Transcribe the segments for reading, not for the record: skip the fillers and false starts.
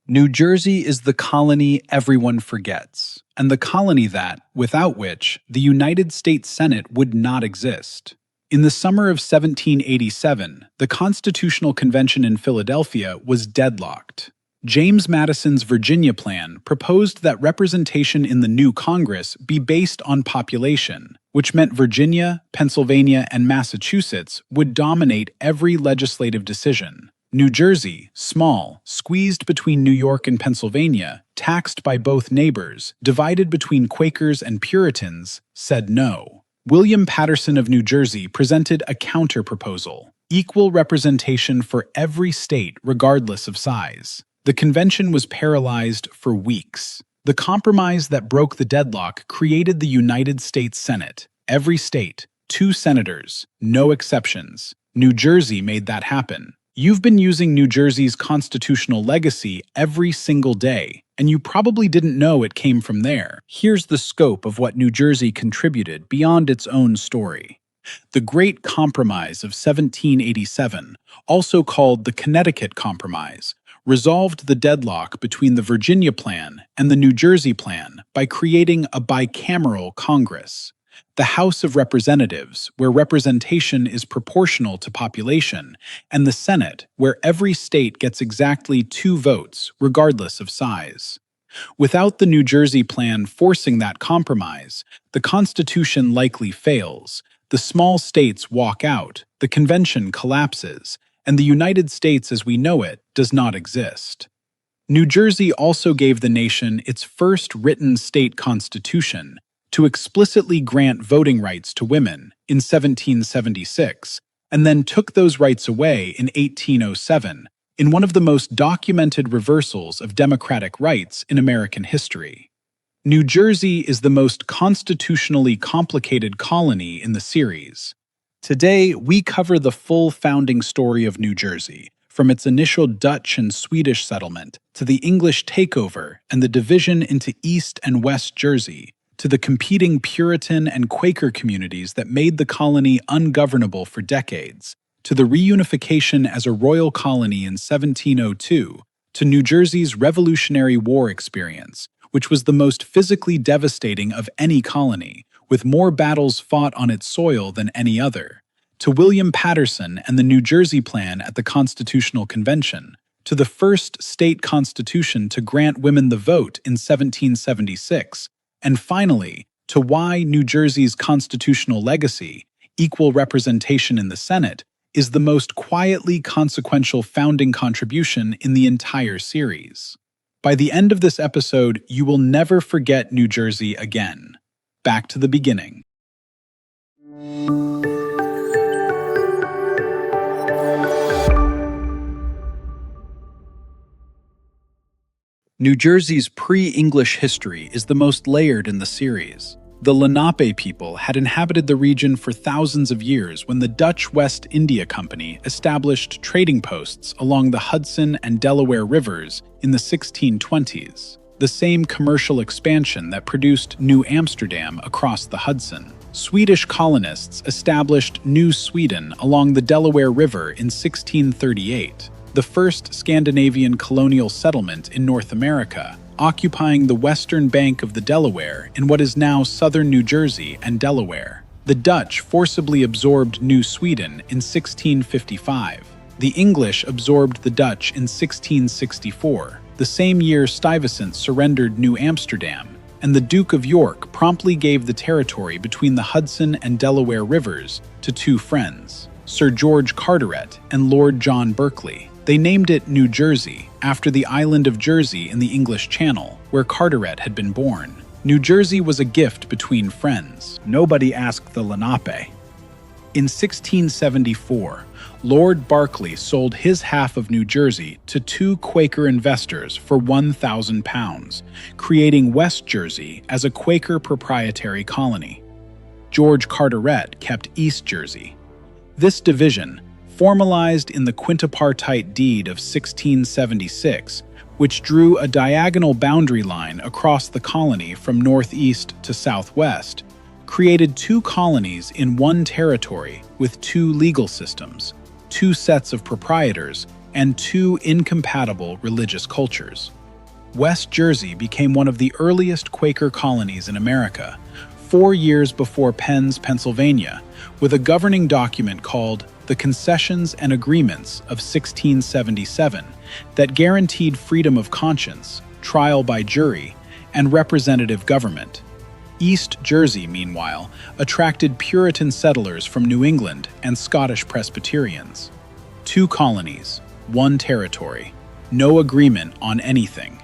New Jersey is the colony everyone forgets, and the colony that, without which, the United States Senate would not exist. In the summer of 1787, the Constitutional Convention in Philadelphia was deadlocked. James Madison's Virginia Plan proposed that representation in the new Congress be based on population, which meant Virginia, Pennsylvania, and Massachusetts would dominate every legislative decision. New Jersey, small, squeezed between New York and Pennsylvania, taxed by both neighbors, divided between Quakers and Puritans, said no. William Paterson of New Jersey presented a counter-proposal: equal representation for every state regardless of size. The convention was paralyzed for weeks. The compromise that broke the deadlock created the United States Senate. Every state, 2 senators, no exceptions. New Jersey made that happen. You've been using New Jersey's constitutional legacy every single day, and you probably didn't know it came from there. Here's the scope of what New Jersey contributed beyond its own story. The Great Compromise of 1787, also called the Connecticut Compromise, resolved the deadlock between the Virginia Plan and the New Jersey Plan by creating a bicameral Congress. The House of Representatives, where representation is proportional to population, and the Senate, where every state gets exactly 2 votes, regardless of size. Without the New Jersey Plan forcing that compromise, the Constitution likely fails, the small states walk out, the convention collapses, and the United States as we know it does not exist. New Jersey also gave the nation its first written state constitution, to explicitly grant voting rights to women in 1776, and then took those rights away in 1807, in one of the most documented reversals of democratic rights in American history. New Jersey is the most constitutionally complicated colony in the series. Today, we cover the full founding story of New Jersey, from its initial Dutch and Swedish settlement to the English takeover and the division into East and West Jersey, to the competing Puritan and Quaker communities that made the colony ungovernable for decades, to the reunification as a royal colony in 1702, to New Jersey's Revolutionary War experience, which was the most physically devastating of any colony, with more battles fought on its soil than any other, to William Paterson and the New Jersey Plan at the Constitutional Convention, to the first state constitution to grant women the vote in 1776, and finally, to why New Jersey's constitutional legacy, equal representation in the Senate, is the most quietly consequential founding contribution in the entire series. By the end of this episode, you will never forget New Jersey again. Back to the beginning. New Jersey's pre-English history is the most layered in the series. The Lenape people had inhabited the region for thousands of years when the Dutch West India Company established trading posts along the Hudson and Delaware Rivers in the 1620s, the same commercial expansion that produced New Amsterdam across the Hudson. Swedish colonists established New Sweden along the Delaware River in 1638, the first Scandinavian colonial settlement in North America, occupying the western bank of the Delaware in what is now southern New Jersey and Delaware. The Dutch forcibly absorbed New Sweden in 1655. The English absorbed the Dutch in 1664, the same year Stuyvesant surrendered New Amsterdam, and the Duke of York promptly gave the territory between the Hudson and Delaware Rivers to 2 friends, Sir George Carteret and Lord John Berkeley. They named it New Jersey, after the island of Jersey in the English Channel, where Carteret had been born. New Jersey was a gift between friends. Nobody asked the Lenape. In 1674, Lord Berkeley sold his half of New Jersey to 2 Quaker investors for £1,000, creating West Jersey as a Quaker proprietary colony. George Carteret kept East Jersey. This division, formalized in the quintipartite deed of 1676, which drew a diagonal boundary line across the colony from northeast to southwest, created 2 colonies in one territory with 2 legal systems, 2 sets of proprietors, and two incompatible religious cultures. West Jersey became one of the earliest Quaker colonies in America, 4 years before Penn's Pennsylvania, with a governing document called the Concessions and Agreements of 1677 that guaranteed freedom of conscience, trial by jury, and representative government. East Jersey, meanwhile, attracted Puritan settlers from New England and Scottish Presbyterians. 2 colonies, 1 territory, no agreement on anything.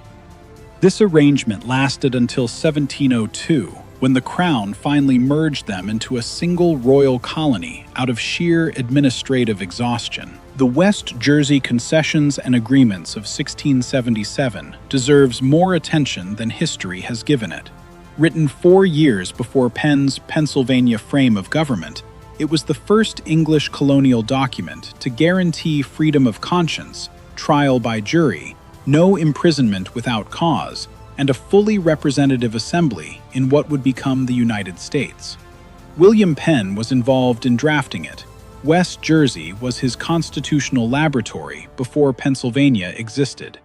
This arrangement lasted until 1702, when the Crown finally merged them into a single royal colony out of sheer administrative exhaustion. The West Jersey Concessions and Agreements of 1677 deserves more attention than history has given it. Written 4 years before Penn's Pennsylvania frame of government, it was the first English colonial document to guarantee freedom of conscience, trial by jury, no imprisonment without cause, and a fully representative assembly in what would become the United States. William Penn was involved in drafting it. West Jersey was his constitutional laboratory before Pennsylvania existed.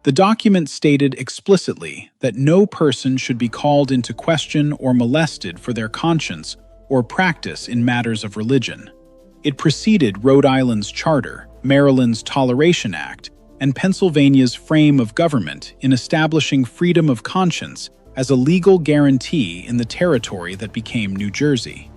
The document stated explicitly that no person should be called into question or molested for their conscience or practice in matters of religion. It preceded Rhode Island's Charter, Maryland's Toleration Act, and Pennsylvania's frame of government in establishing freedom of conscience as a legal guarantee in the territory that became New Jersey.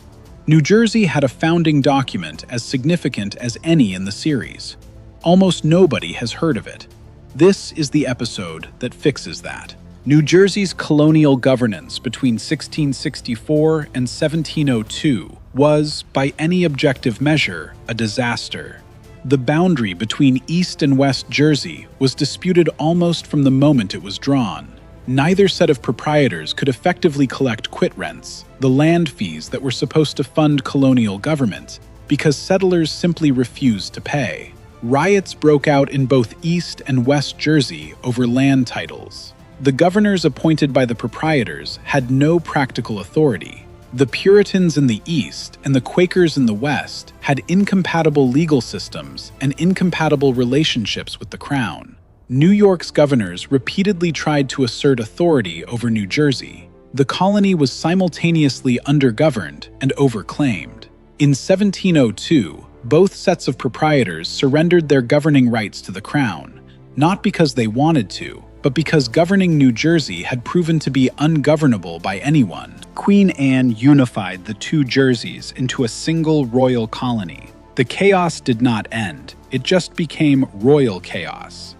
New Jersey had a founding document as significant as any in the series. Almost nobody has heard of it. This is the episode that fixes that. New Jersey's colonial governance between 1664 and 1702 was, by any objective measure, a disaster. The boundary between East and West Jersey was disputed almost from the moment it was drawn. Neither set of proprietors could effectively collect quitrents, the land fees that were supposed to fund colonial government, because settlers simply refused to pay. Riots broke out in both East and West Jersey over land titles. The governors appointed by the proprietors had no practical authority. The Puritans in the East and the Quakers in the West had incompatible legal systems and incompatible relationships with the Crown. New York's governors repeatedly tried to assert authority over New Jersey. The colony was simultaneously undergoverned and overclaimed. In 1702, both sets of proprietors surrendered their governing rights to the Crown, not because they wanted to, but because governing New Jersey had proven to be ungovernable by anyone. Queen Anne unified the 2 Jerseys into a single royal colony. The chaos did not end, it just became royal chaos.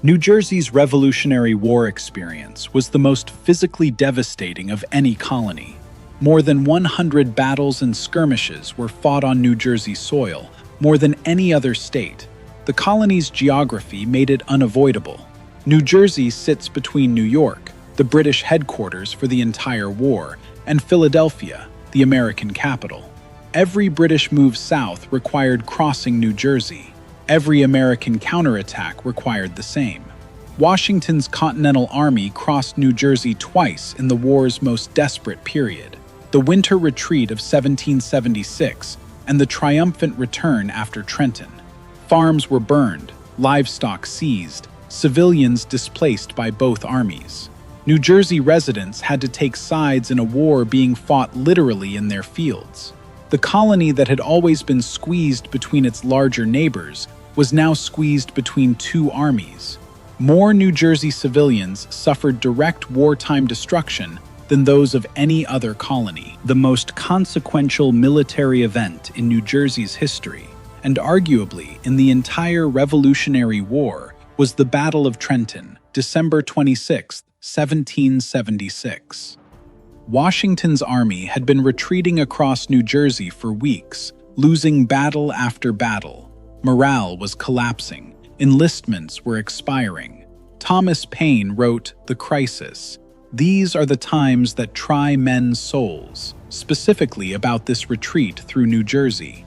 New Jersey's Revolutionary War experience was the most physically devastating of any colony. More than 100 battles and skirmishes were fought on New Jersey soil, more than any other state. The colony's geography made it unavoidable. New Jersey sits between New York, the British headquarters for the entire war, and Philadelphia, the American capital. Every British move south required crossing New Jersey. Every American counterattack required the same. Washington's Continental Army crossed New Jersey twice in the war's most desperate period: the winter retreat of 1776 and the triumphant return after Trenton. Farms were burned, livestock seized, civilians displaced by both armies. New Jersey residents had to take sides in a war being fought literally in their fields. The colony that had always been squeezed between its larger neighbors was now squeezed between 2 armies. More New Jersey civilians suffered direct wartime destruction than those of any other colony. The most consequential military event in New Jersey's history, and arguably in the entire Revolutionary War, was the Battle of Trenton, December 26, 1776. Washington's army had been retreating across New Jersey for weeks, losing battle after battle. Morale was collapsing. Enlistments were expiring. Thomas Paine wrote The Crisis. These are the times that try men's souls, specifically about this retreat through New Jersey.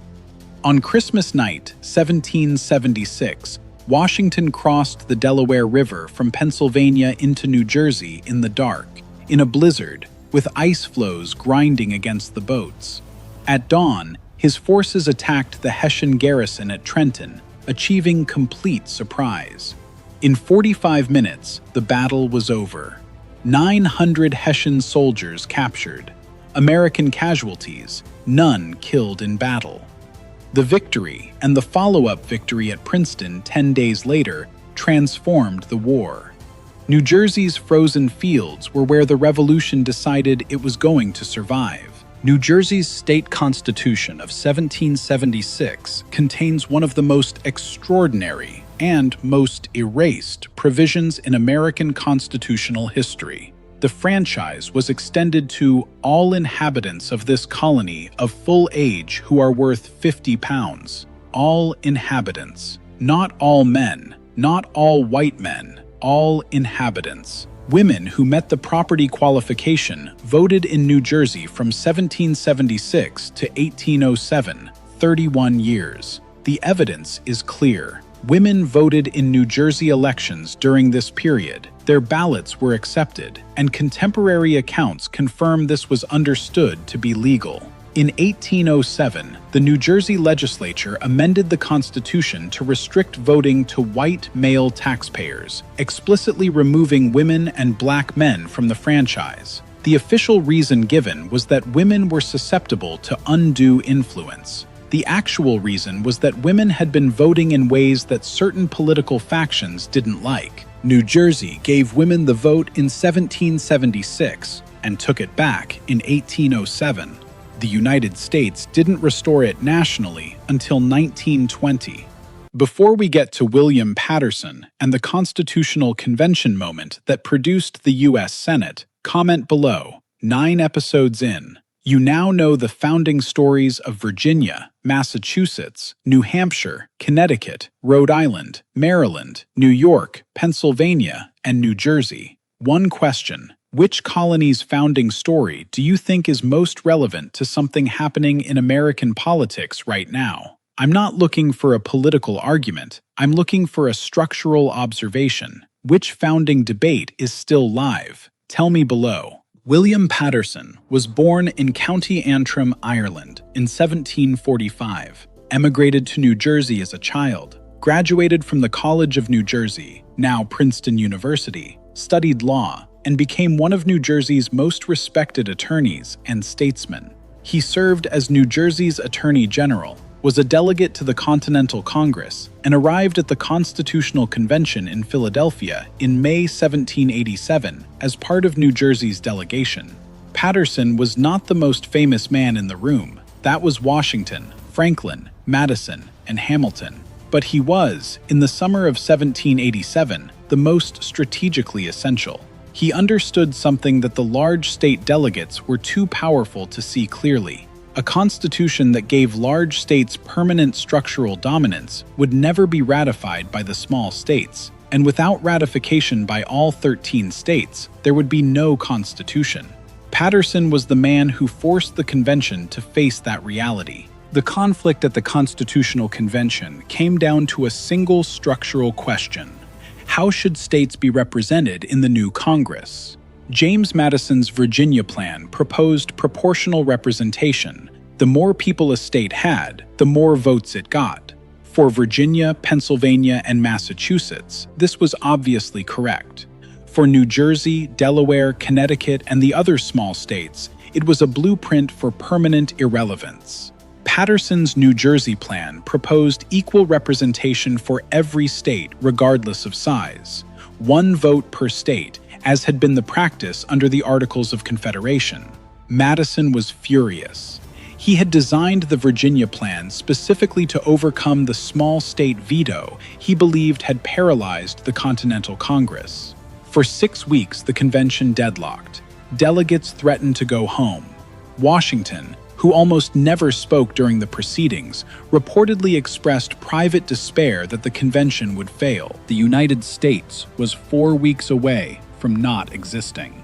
On Christmas night, 1776, Washington crossed the Delaware River from Pennsylvania into New Jersey in the dark, in a blizzard, with ice floes grinding against the boats. At dawn, his forces attacked the Hessian garrison at Trenton, achieving complete surprise. In 45 minutes, the battle was over. 900 Hessian soldiers captured. American casualties, none killed in battle. The victory and the follow-up victory at Princeton 10 days later transformed the war. New Jersey's frozen fields were where the Revolution decided it was going to survive. New Jersey's state constitution of 1776 contains one of the most extraordinary and most erased provisions in American constitutional history. The franchise was extended to all inhabitants of this colony of full age who are worth 50 pounds. All inhabitants, not all men, not all white men, all inhabitants. Women who met the property qualification voted in New Jersey from 1776 to 1807, 31 years. The evidence is clear. Women voted in New Jersey elections during this period. Their ballots were accepted, and contemporary accounts confirm this was understood to be legal. In 1807, the New Jersey legislature amended the Constitution to restrict voting to white male taxpayers, explicitly removing women and black men from the franchise. The official reason given was that women were susceptible to undue influence. The actual reason was that women had been voting in ways that certain political factions didn't like. New Jersey gave women the vote in 1776 and took it back in 1807. The United States didn't restore it nationally until 1920. Before we get to William Paterson and the Constitutional Convention moment that produced the U.S. Senate, comment below. 9 episodes in, you now know the founding stories of Virginia, Massachusetts, New Hampshire, Connecticut, Rhode Island, Maryland, New York, Pennsylvania, and New Jersey. One question. Which colony's founding story do you think is most relevant to something happening in American politics right now? I'm not looking for a political argument. I'm looking for a structural observation. Which founding debate is still live? Tell me below. William Paterson was born in County Antrim, Ireland, in 1745, emigrated to New Jersey as a child, graduated from the College of New Jersey, now Princeton University, studied law, and became one of New Jersey's most respected attorneys and statesmen. He served as New Jersey's Attorney General, was a delegate to the Continental Congress, and arrived at the Constitutional Convention in Philadelphia in May 1787 as part of New Jersey's delegation. Paterson was not the most famous man in the room. That was Washington, Franklin, Madison, and Hamilton. But he was, in the summer of 1787, the most strategically essential. He understood something that the large state delegates were too powerful to see clearly. A constitution that gave large states permanent structural dominance would never be ratified by the small states, and without ratification by all 13 states, there would be no constitution. Paterson was the man who forced the convention to face that reality. The conflict at the Constitutional Convention came down to a single structural question. How should states be represented in the new Congress? James Madison's Virginia plan proposed proportional representation. The more people a state had, the more votes it got. For Virginia, Pennsylvania, and Massachusetts, this was obviously correct. For New Jersey, Delaware, Connecticut, and the other small states, it was a blueprint for permanent irrelevance. Paterson's New Jersey plan proposed equal representation for every state regardless of size, 1 vote per state, as had been the practice under the Articles of Confederation. Madison was furious. He had designed the Virginia plan specifically to overcome the small state veto he believed had paralyzed the Continental Congress. For 6 weeks, the convention deadlocked. Delegates threatened to go home. Washington, who almost never spoke during the proceedings, reportedly expressed private despair that the convention would fail. The United States was 4 weeks away from not existing.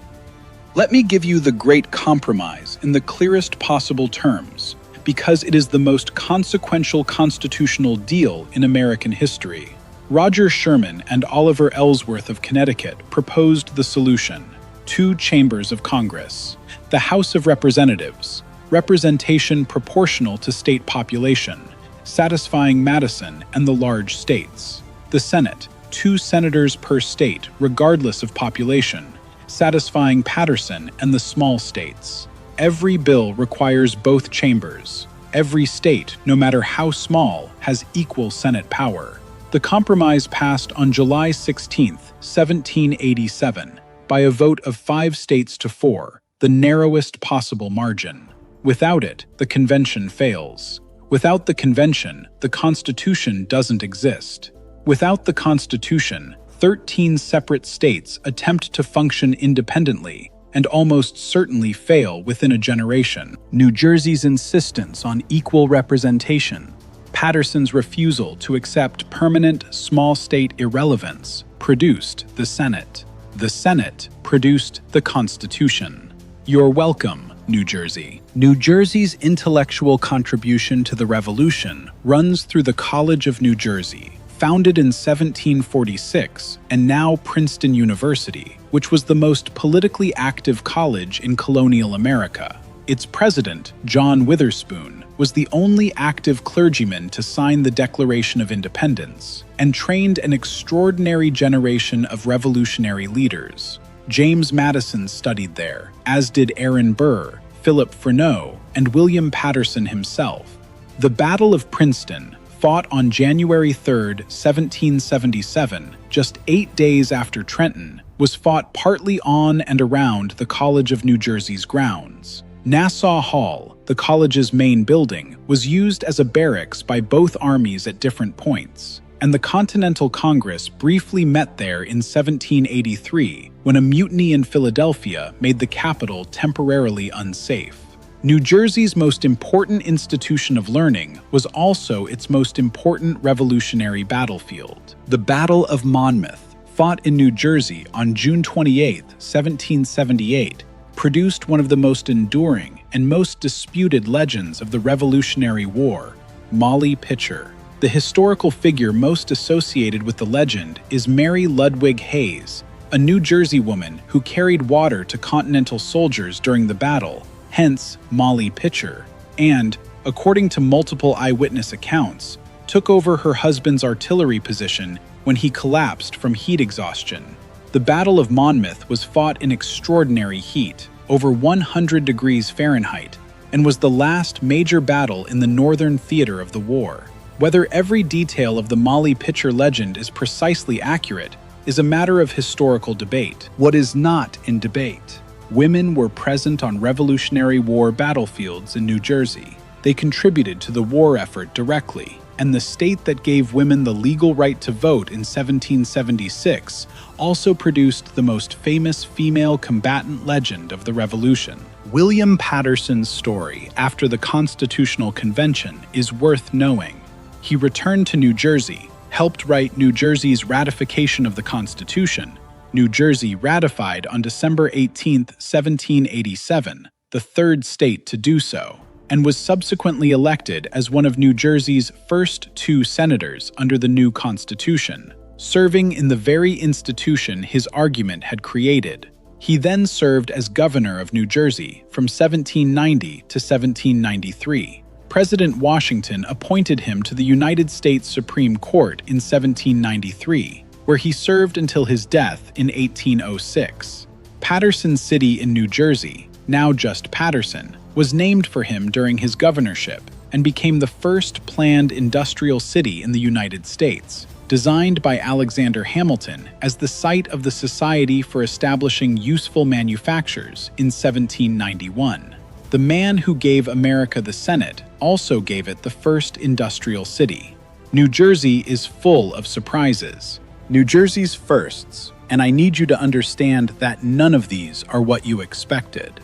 Let me give you the Great Compromise in the clearest possible terms, because it is the most consequential constitutional deal in American history. Roger Sherman and Oliver Ellsworth of Connecticut proposed the solution: 2 chambers of Congress, the House of Representatives, representation proportional to state population, satisfying Madison and the large states. The Senate, 2 senators per state, regardless of population, satisfying Paterson and the small states. Every bill requires both chambers. Every state, no matter how small, has equal Senate power. The compromise passed on July 16, 1787, by a vote of 5 states to 4, the narrowest possible margin. Without it, the convention fails. Without the convention, the Constitution doesn't exist. Without the Constitution, 13 separate states attempt to function independently and almost certainly fail within a generation. New Jersey's insistence on equal representation, Paterson's refusal to accept permanent small state irrelevance, produced the Senate. The Senate produced the Constitution. You're welcome, New Jersey. New Jersey's intellectual contribution to the Revolution runs through the College of New Jersey, founded in 1746 and now Princeton University, which was the most politically active college in colonial America. Its president, John Witherspoon, was the only active clergyman to sign the Declaration of Independence and trained an extraordinary generation of revolutionary leaders. James Madison studied there, as did Aaron Burr, Philip Freneau, and William Paterson himself. The Battle of Princeton, fought on January 3, 1777, just 8 days after Trenton, was fought partly on and around the College of New Jersey's grounds. Nassau Hall, the college's main building, was used as a barracks by both armies at different points, and the Continental Congress briefly met there in 1783 when a mutiny in Philadelphia made the capital temporarily unsafe. New Jersey's most important institution of learning was also its most important revolutionary battlefield. The Battle of Monmouth, fought in New Jersey on June 28, 1778, produced one of the most enduring and most disputed legends of the Revolutionary War, Molly Pitcher. The historical figure most associated with the legend is Mary Ludwig Hayes, a New Jersey woman who carried water to Continental soldiers during the battle, hence Molly Pitcher, and, according to multiple eyewitness accounts, took over her husband's artillery position when he collapsed from heat exhaustion. The Battle of Monmouth was fought in extraordinary heat, over 100 degrees Fahrenheit, and was the last major battle in the northern theater of the war. Whether every detail of the Molly Pitcher legend is precisely accurate is a matter of historical debate. What is not in debate? Women were present on Revolutionary War battlefields in New Jersey. They contributed to the war effort directly, and the state that gave women the legal right to vote in 1776 also produced the most famous female combatant legend of the Revolution. William Paterson's story after the Constitutional Convention is worth knowing. He returned to New Jersey, helped write New Jersey's ratification of the Constitution. New Jersey ratified on December 18, 1787, the third state to do so, and was subsequently elected as one of New Jersey's first 2 senators under the new Constitution, serving in the very institution his argument had created. He then served as governor of New Jersey from 1790 to 1793. President Washington appointed him to the United States Supreme Court in 1793, where he served until his death in 1806. Paterson City in New Jersey, now just Paterson, was named for him during his governorship and became the first planned industrial city in the United States, designed by Alexander Hamilton as the site of the Society for Establishing Useful Manufactures in 1791. The man who gave America the Senate also gave it the first industrial city. New Jersey is full of surprises. New Jersey's firsts, and I need you to understand that none of these are what you expected.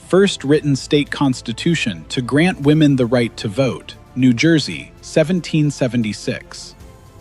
First written state constitution to grant women the right to vote, New Jersey, 1776.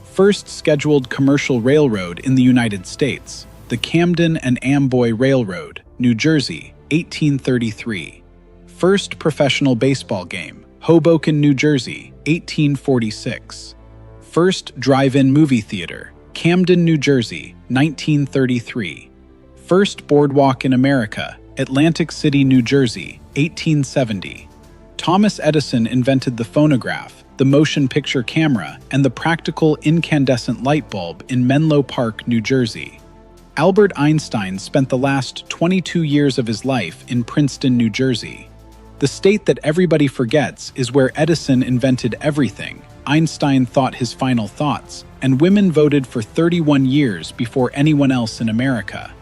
First scheduled commercial railroad in the United States, the Camden and Amboy Railroad, New Jersey, 1833. First professional baseball game, Hoboken, New Jersey, 1846. First drive-in movie theater, Camden, New Jersey, 1933. First boardwalk in America, Atlantic City, New Jersey, 1870. Thomas Edison invented the phonograph, the motion picture camera, and the practical incandescent light bulb in Menlo Park, New Jersey. Albert Einstein spent the last 22 years of his life in Princeton, New Jersey. The state that everybody forgets is where Edison invented everything, Einstein thought his final thoughts, and women voted for 31 years before anyone else in America.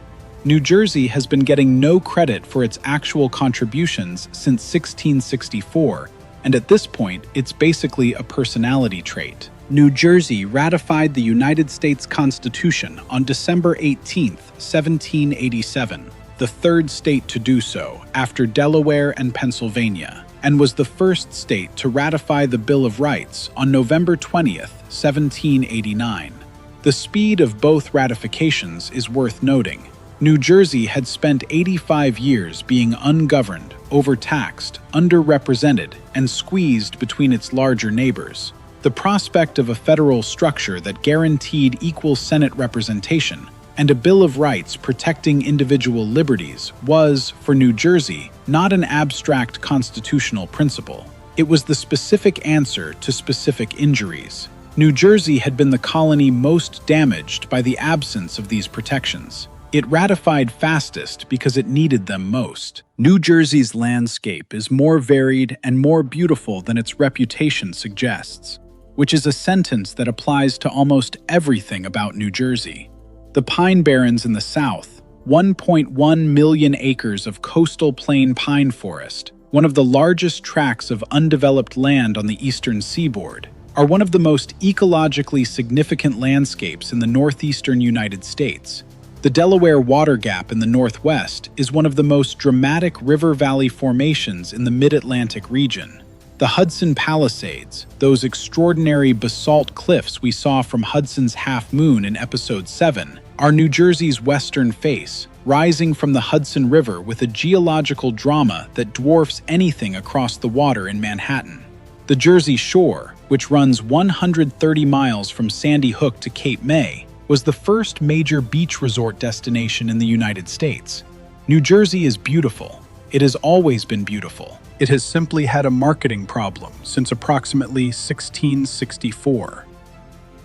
New Jersey has been getting no credit for its actual contributions since 1664, and at this point, it's basically a personality trait. New Jersey ratified the United States Constitution on December 18, 1787, the third state to do so after Delaware and Pennsylvania, and was the first state to ratify the Bill of Rights on November 20, 1789. The speed of both ratifications is worth noting. New Jersey had spent 85 years being ungoverned, overtaxed, underrepresented, and squeezed between its larger neighbors. The prospect of a federal structure that guaranteed equal Senate representation and a Bill of Rights protecting individual liberties was, for New Jersey, not an abstract constitutional principle. It was the specific answer to specific injuries. New Jersey had been the colony most damaged by the absence of these protections. It ratified fastest because it needed them most. New Jersey's landscape is more varied and more beautiful than its reputation suggests, which is a sentence that applies to almost everything about New Jersey. The Pine Barrens in the south, 1.1 million acres of coastal plain pine forest, one of the largest tracts of undeveloped land on the eastern seaboard, are one of the most ecologically significant landscapes in the northeastern United States. The Delaware Water Gap in the northwest is one of the most dramatic river valley formations in the mid-Atlantic region. The Hudson Palisades, those extraordinary basalt cliffs we saw from Hudson's Half Moon in Episode 7, are New Jersey's western face, rising from the Hudson River with a geological drama that dwarfs anything across the water in Manhattan. The Jersey Shore, which runs 130 miles from Sandy Hook to Cape May, was the first major beach resort destination in the United States. New Jersey is beautiful. It has always been beautiful. It has simply had a marketing problem since approximately 1664.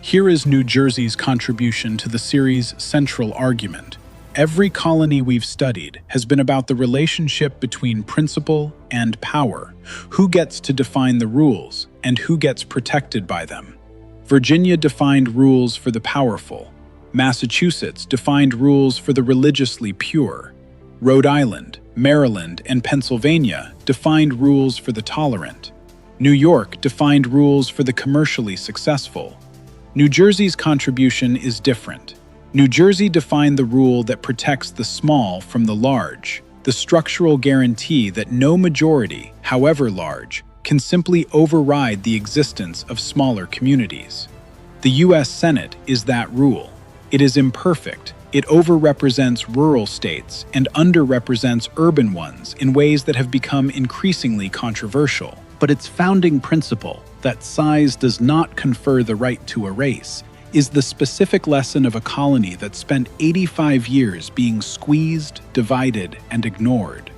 Here is New Jersey's contribution to the series' central argument. Every colony we've studied has been about the relationship between principle and power, who gets to define the rules, and who gets protected by them. Virginia defined rules for the powerful. Massachusetts defined rules for the religiously pure. Rhode Island, Maryland, and Pennsylvania defined rules for the tolerant. New York defined rules for the commercially successful. New Jersey's contribution is different. New Jersey defined the rule that protects the small from the large, the structural guarantee that no majority, however large, can simply override the existence of smaller communities. The U.S. Senate is that rule. It is imperfect. It overrepresents rural states and underrepresents urban ones in ways that have become increasingly controversial. But its founding principle, that size does not confer the right to a race, is the specific lesson of a colony that spent 85 years being squeezed, divided, and ignored.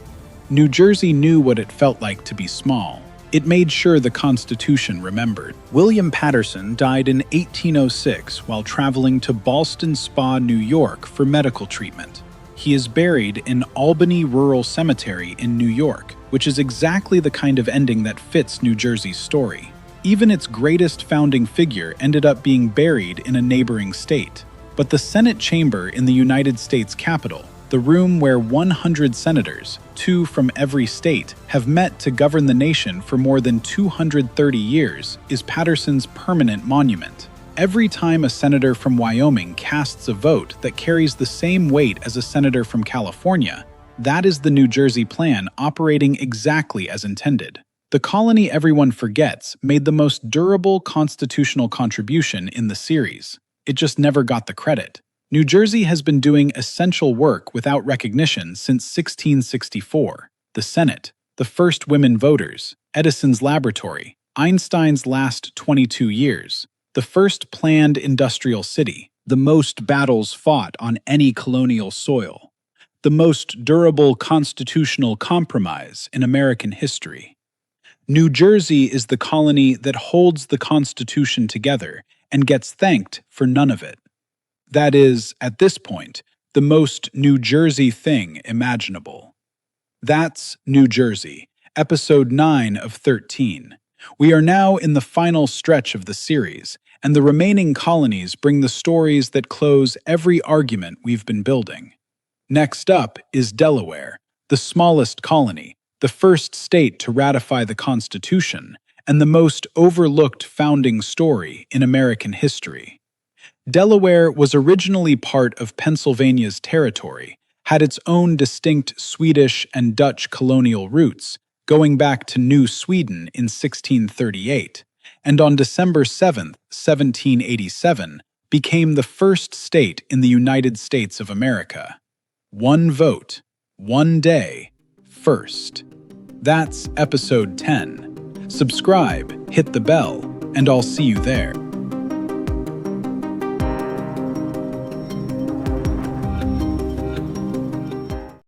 New Jersey knew what it felt like to be small. It made sure the Constitution remembered. William Paterson died in 1806 while traveling to Ballston Spa, New York for medical treatment. He is buried in Albany Rural Cemetery in New York, which is exactly the kind of ending that fits New Jersey's story. Even its greatest founding figure ended up being buried in a neighboring state. But the Senate chamber in the United States Capitol, the room where 100 senators, 2 from every state, have met to govern the nation for more than 230 years, is Paterson's permanent monument. Every time a senator from Wyoming casts a vote that carries the same weight as a senator from California, that is the New Jersey Plan operating exactly as intended. The colony everyone forgets made the most durable constitutional contribution in the series. It just never got the credit. New Jersey has been doing essential work without recognition since 1664. The Senate, the first women voters, Edison's laboratory, Einstein's last 22 years, the first planned industrial city, the most battles fought on any colonial soil, the most durable constitutional compromise in American history. New Jersey is the colony that holds the Constitution together and gets thanked for none of it. That is, at this point, the most New Jersey thing imaginable. That's New Jersey, episode 9 of 13. We are now in the final stretch of the series, and the remaining colonies bring the stories that close every argument we've been building. Next up is Delaware, the smallest colony, the first state to ratify the Constitution, and the most overlooked founding story in American history. Delaware was originally part of Pennsylvania's territory, had its own distinct Swedish and Dutch colonial roots, going back to New Sweden in 1638, and on December 7, 1787, became the first state in the United States of America. One vote, one day, first. That's episode 10. Subscribe, hit the bell, and I'll see you there.